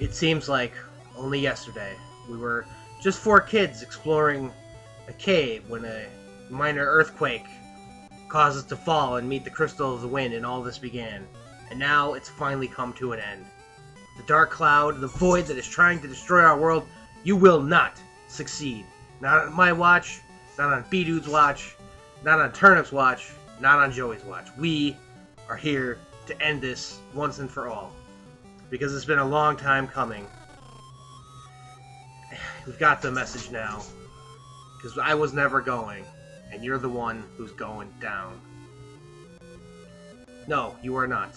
It seems like only yesterday we were just four kids exploring a cave when a minor earthquake caused us to fall and meet the crystal of the wind, and all this began. And now it's finally come to an end. The dark cloud, the void that is trying to destroy our world, you will not succeed. Not on my watch, not on Bdude's watch, not on Turnips' watch, not on Joey's watch. We are here to end this once and for all. Because it's been a long time coming. We've got the message now. Because I was never going, and you're the one who's going down. No, you are not.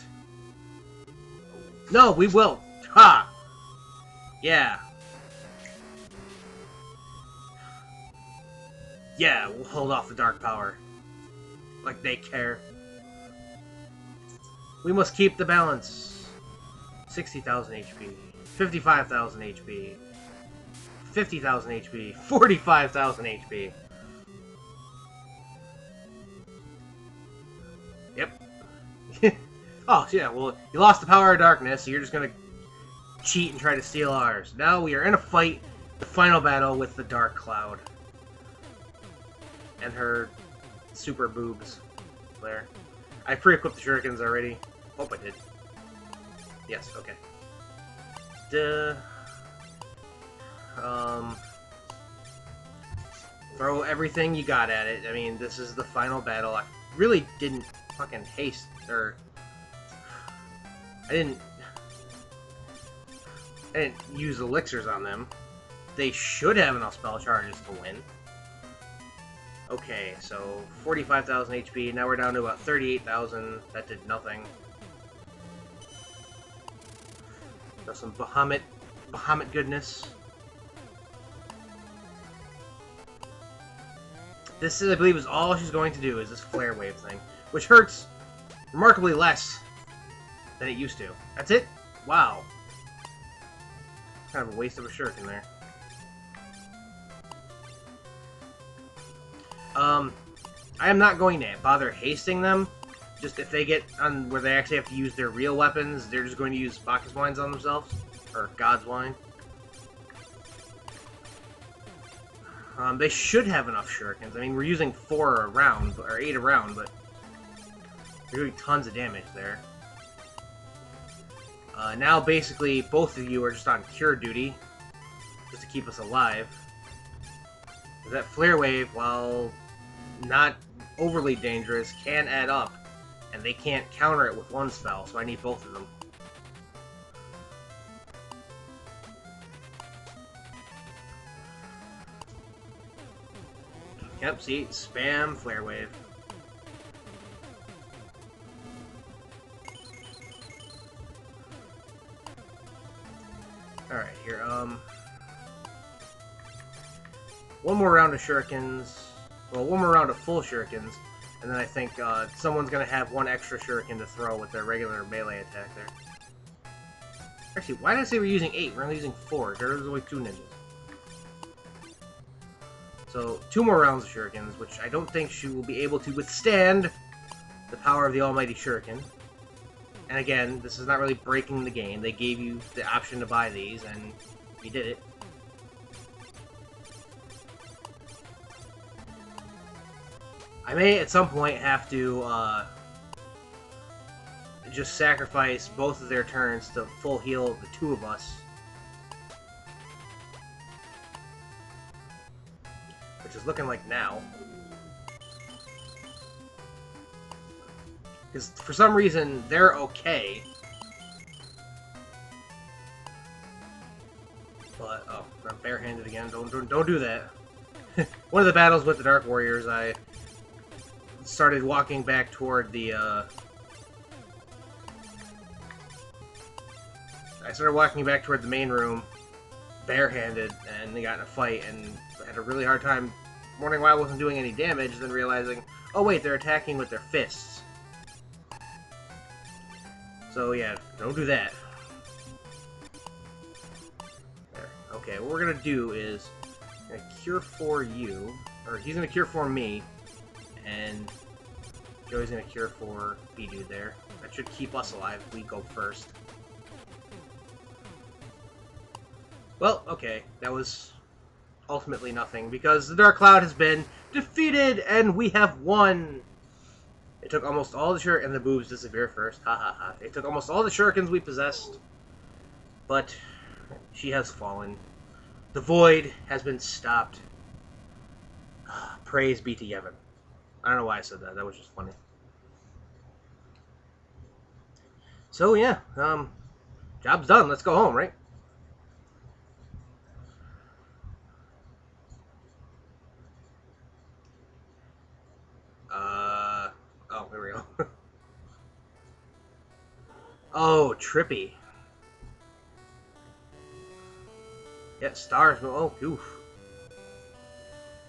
No, we will. Ha! Yeah. Yeah, we'll hold off the dark power. Like they care. We must keep the balance. 60,000 HP. 55,000 HP. 50,000 HP. 45,000 HP. Yep. Oh, yeah, well, you lost the power of darkness, so you're just gonna cheat and try to steal ours. Now we are in a fight, the final battle with the Dark Cloud. And her super boobs there. I pre-equipped the shurikens already. Hope I did. Yes, okay. Duh. Throw everything you got at it. I mean, this is the final battle. I really didn't fucking haste, or... I didn't use elixirs on them. They should have enough spell charges to win. Okay, so 45,000 HP. Now we're down to about 38,000. That did nothing. Got some Bahamut goodness. This is, I believe, is all she's going to do, is this flare wave thing, which hurts remarkably less than it used to. That's it? Wow. Kind of a waste of a shuriken there. I am not going to bother hasting them. Just if they get on where they actually have to use their real weapons, they're just going to use Bacchus wines on themselves. Or God's wine. They should have enough shurikens. I mean, we're using 4 a round, or 8 a round, but we're doing tons of damage there. Now, basically, both of you are just on cure duty, just to keep us alive. That flare wave, while not overly dangerous, can add up, and they can't counter it with one spell, so I need both of them. Yep, see? Spam flare wave. Alright, here, one more round of shurikens. Well, one more round of full shurikens, and then I think someone's gonna have one extra shuriken to throw with their regular melee attack there. Actually, why did I say we're using 8? We're only using 4. There's only 2 ninjas. So, 2 more rounds of shurikens, which I don't think she will be able to withstand the power of the almighty shuriken. And again, this is not really breaking the game. They gave you the option to buy these, and you did it. I may, at some point, have to just sacrifice both of their turns to full heal the 2 of us. Which is looking like now. Because for some reason, they're okay. But, oh, I'm barehanded again. Don't do that. One of the battles with the Dark Warriors, I started walking back toward the, I started walking back toward the main room, barehanded, and they got in a fight, and I had a really hard time wondering why I wasn't doing any damage, then realizing, oh wait, they're attacking with their fists. So yeah, don't do that. There. Okay, what we're gonna do is, I'm gonna cure for you, or he's gonna cure for me, and Joey's gonna cure for Bdude there. That should keep us alive if we go first. Well, okay, that was ultimately nothing, because the Dark Cloud has been defeated, and we have won! It took almost all the and the boobs disappear first, ha ha ha. It took almost all the shurikens we possessed, but she has fallen. The void has been stopped. Praise be to Yevon. I don't know why I said that, that was just funny. So yeah, job's done, let's go home, right? Oh, here we go. Oh, trippy. Yeah, stars, oh, oof.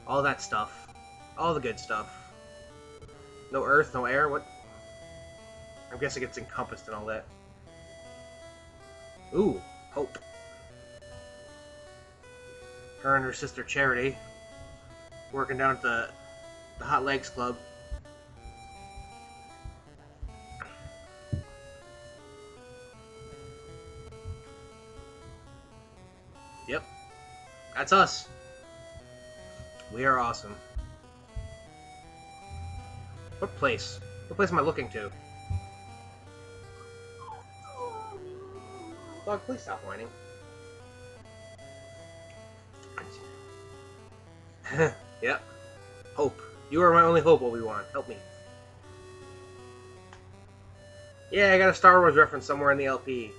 All that stuff. All the good stuff. No earth, no air, what? I'm guessing it's encompassed in all that. Ooh, hope. Her and her sister Charity working down at the Hot Legs Club. Yep, that's us. We are awesome. What place? What place am I looking to? Dog, please stop whining. Yep. Hope. You are my only hope, Obi-Wan. Help me. Yeah, I got a Star Wars reference somewhere in the LP.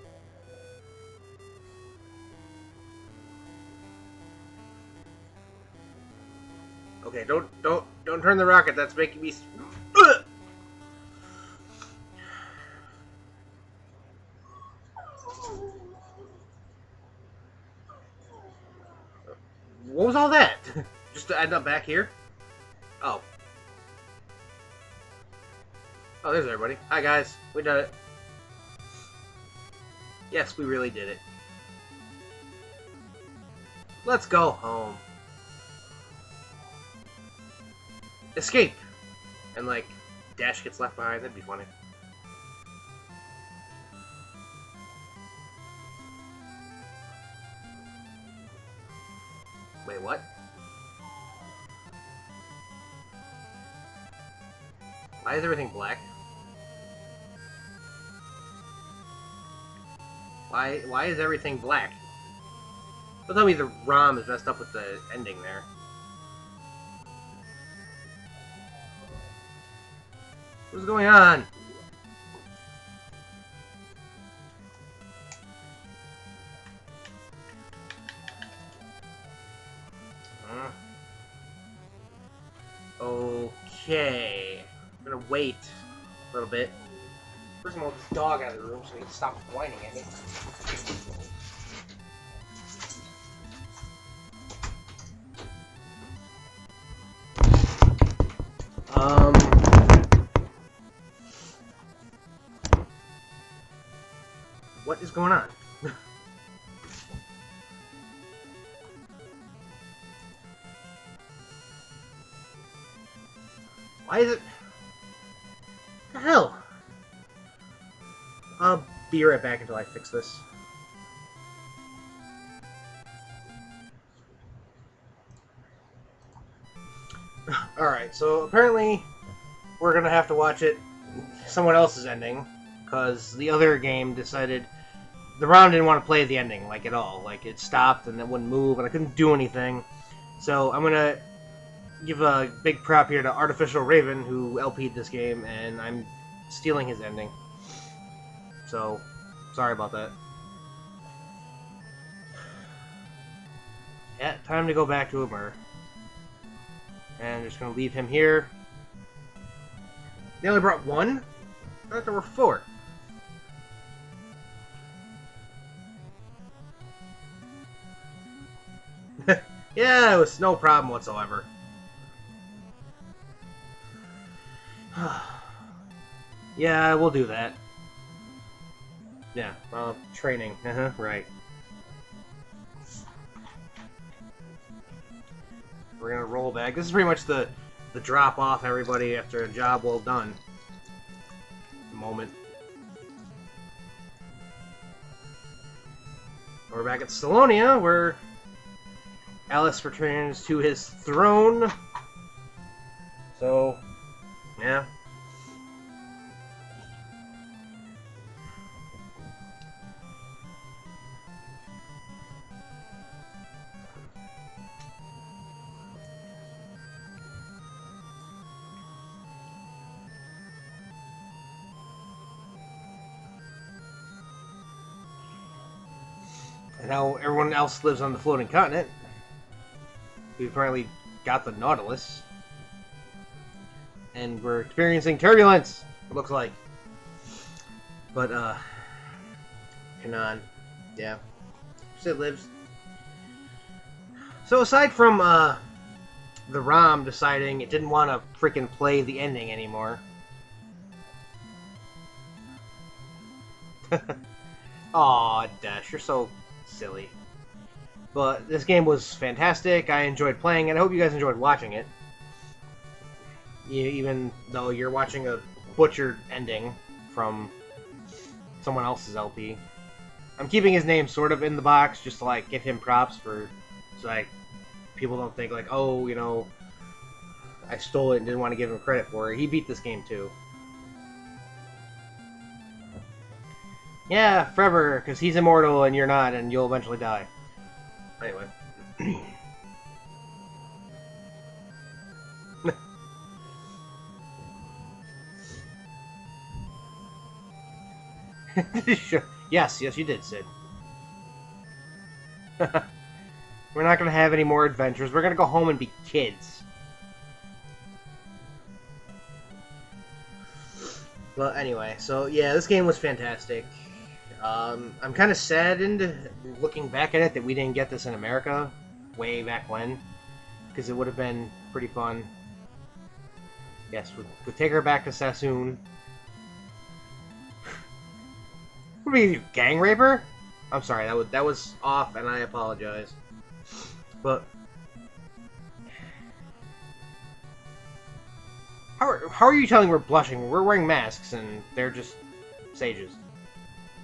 Okay, don't turn the rocket. That's making me. What was all that? Just to end up back here? Oh. Oh, there's everybody. Hi, guys. We did it. Yes, we really did it. Let's go home. Escape! And, like, Dash gets left behind. That'd be funny. Wait, what? Why is everything black? Why is everything black? Don't tell me the ROM is messed up with the ending there. What's going on? Okay. I'm gonna wait a little bit. First of all, this dog out of the room so he can stop whining at me. What is going on? Why is it... What the hell? I'll be right back until I fix this. Alright, so apparently we're gonna have to watch it someone else's ending, because the other game decided the round didn't want to play the ending, like, at all. Like, it stopped and it wouldn't move and I couldn't do anything. So I'm gonna give a big prop here to Artificialraven, who LP'd this game, and I'm stealing his ending. So, sorry about that. Yeah, time to go back to Amur. And I'm just gonna leave him here. They only brought one? I thought there were 4. Yeah, it was no problem whatsoever. Yeah, we'll do that. Yeah, training. Right. We're gonna roll back. This is pretty much the drop off everybody after a job well done moment. We're back at Salonia, where Alice returns to his throne. So, yeah. And now everyone else lives on the floating continent. We apparently got the Nautilus. And we're experiencing turbulence, it looks like. But, Kanan, yeah. Still lives. So aside from, the ROM deciding it didn't want to freaking play the ending anymore. Aw, Dash, you're so silly. But this game was fantastic. I enjoyed playing it. I hope you guys enjoyed watching it. Even though you're watching a butchered ending from someone else's LP. I'm keeping his name sort of in the box just to, like, give him props for, so, like, people don't think, like, oh, you know, I stole it and didn't want to give him credit for it. He beat this game, too. Yeah, forever, because he's immortal and you're not, and you'll eventually die. Anyway. Sure. Yes, you did, Sid. We're not going to have any more adventures. We're going to go home and be kids. Well, anyway, so yeah, this game was fantastic. I'm kind of saddened, looking back at it, that we didn't get this in America way back when, because it would have been pretty fun. Yes, we'll take her back to Sassoon. What do you, gang raper? I'm sorry, that was off, and I apologize. But how are you telling we're blushing? We're wearing masks, and they're just sages.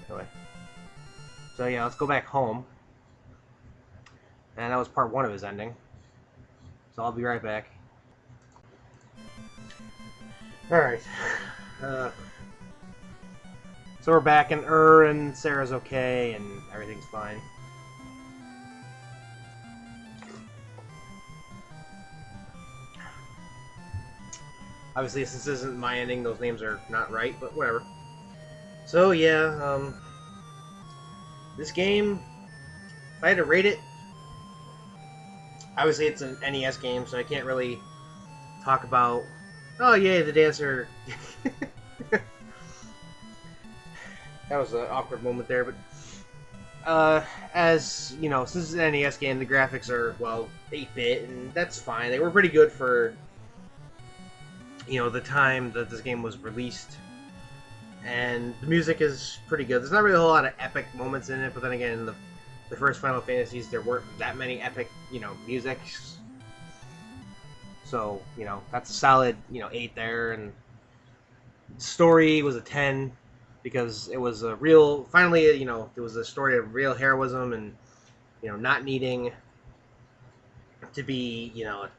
Anyway, so yeah, let's go back home. And that was part 1 of his ending. So I'll be right back. All right. So we're back, and Sarah's okay, and everything's fine. Obviously, since this isn't my ending, those names are not right, but whatever. So, yeah, this game, if I had to rate it, obviously it's an NES game, so I can't really talk about, oh, yay, the dancer. That was an awkward moment there, but as, you know, since it's an NES game, the graphics are, well, 8-bit, and that's fine. They were pretty good for, you know, the time that this game was released. And the music is pretty good. There's not really a whole lot of epic moments in it, but then again, in the first Final Fantasies, there weren't that many epic, you know, musics. So, you know, that's a solid, you know, 8 there, and story was a 10. Because it was a real, finally, you know, it was a story of real heroism and, you know, not needing to be, you know, a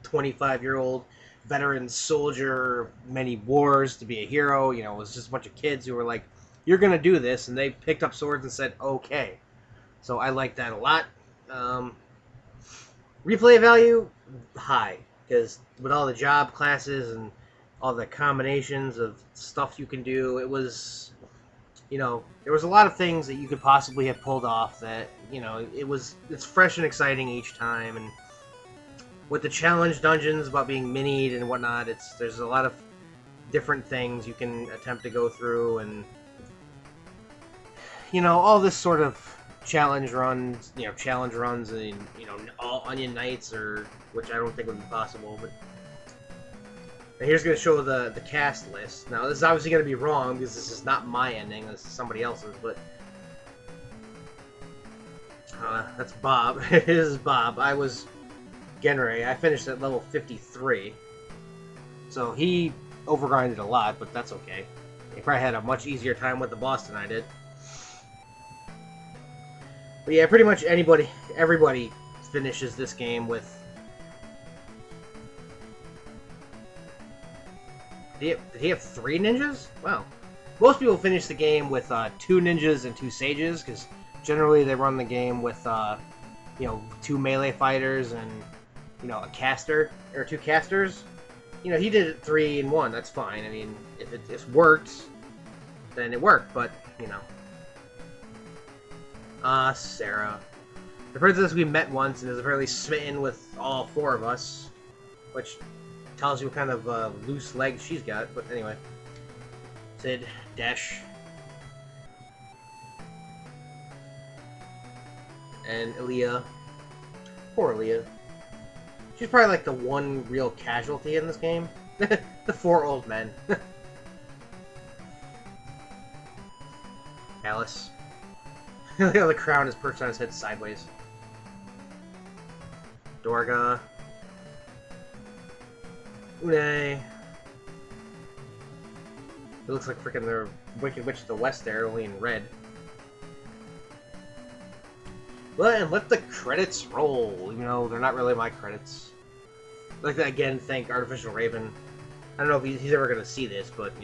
25-year-old veteran soldier, many wars to be a hero. You know, it was just a bunch of kids who were like, you're going to do this. And they picked up swords and said, okay. So I like that a lot. Replay value, high. Because with all the job classes and all the combinations of stuff you can do, it was, you know, there was a lot of things that you could possibly have pulled off that, you know, it's fresh and exciting each time, and with the challenge dungeons about being minied and whatnot, there's a lot of different things you can attempt to go through, and, you know, all this sort of challenge runs and, you know, all Onion Nights, or, which I don't think would be possible, but and here's going to show the cast list. Now, this is obviously going to be wrong, because this is not my ending. This is somebody else's, but that's Bob. This is Bob. I was Gjenrei. I finished at level 53. So he overgrinded a lot, but that's okay. He probably had a much easier time with the boss than I did. But yeah, pretty much everybody finishes this game with... Did he have 3 ninjas? Wow. Most people finish the game with 2 ninjas and 2 sages, because generally they run the game with, 2 melee fighters and, a caster, or 2 casters. He did it 3 in 1, that's fine. I mean, if it just worked, then it worked, but, Sarah. The princess we met once and is apparently smitten with all 4 of us, which tells you what kind of loose legs she's got, but anyway. Sid, Dash, and Aaliyah. Poor Aaliyah. She's probably like the one real casualty in this game. The 4 old men. Alice. Look how the crown is perched on his head sideways. Dorga. Une. It looks like freaking the Wicked Witch of the West there, only in red. But and let the credits roll, even though they're not really my credits. I'd like to again thank Artificialraven. I don't know if he's ever gonna see this, but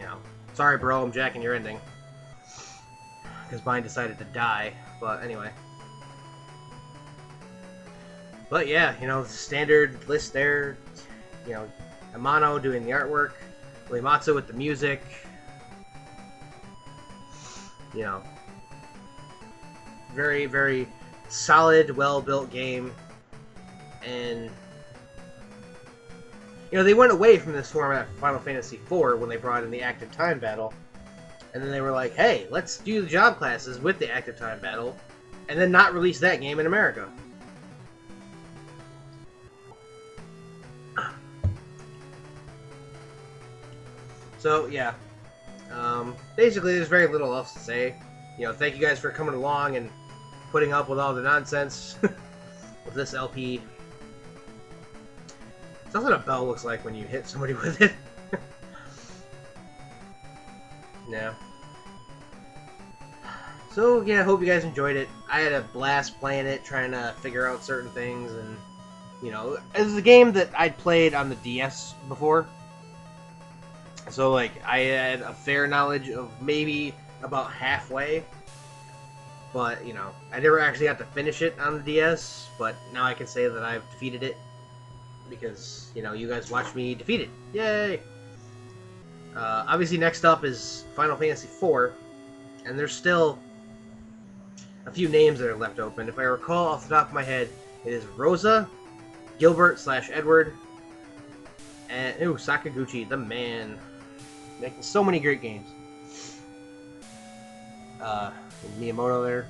sorry bro, I'm jacking your ending. Because mine decided to die, but anyway. But yeah, the standard list there. Amano doing the artwork, Uematsu with the music. Very, very solid, well-built game. And, they went away from this format for Final Fantasy IV when they brought in the active time battle. And then they were like, hey, let's do the job classes with the active time battle, and then not release that game in America. So, yeah. Basically, there's very little else to say. Thank you guys for coming along and putting up with all the nonsense with this LP. That's what a bell looks like when you hit somebody with it. Yeah. So, yeah, I hope you guys enjoyed it. I had a blast playing it, trying to figure out certain things, and, it's a game that I'd played on the DS before. So, I had a fair knowledge of maybe about halfway. But, I never actually got to finish it on the DS, but now I can say that I've defeated it. Because, you guys watched me defeat it. Yay! Obviously, next up is Final Fantasy IV, and there's still a few names that are left open. If I recall off the top of my head, it is Rosa, Gilbert/Edward, and, Sakaguchi, the man. Making so many great games. Miyamoto there.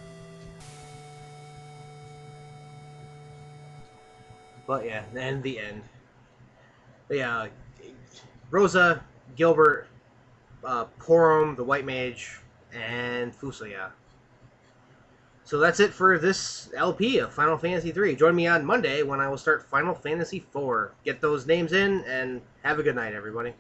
But yeah, and the end. But yeah, Rosa, Gilbert, Porom, the White Mage, and Fusoya. So that's it for this LP of Final Fantasy III. Join me on Monday when I will start Final Fantasy IV. Get those names in, and have a good night, everybody.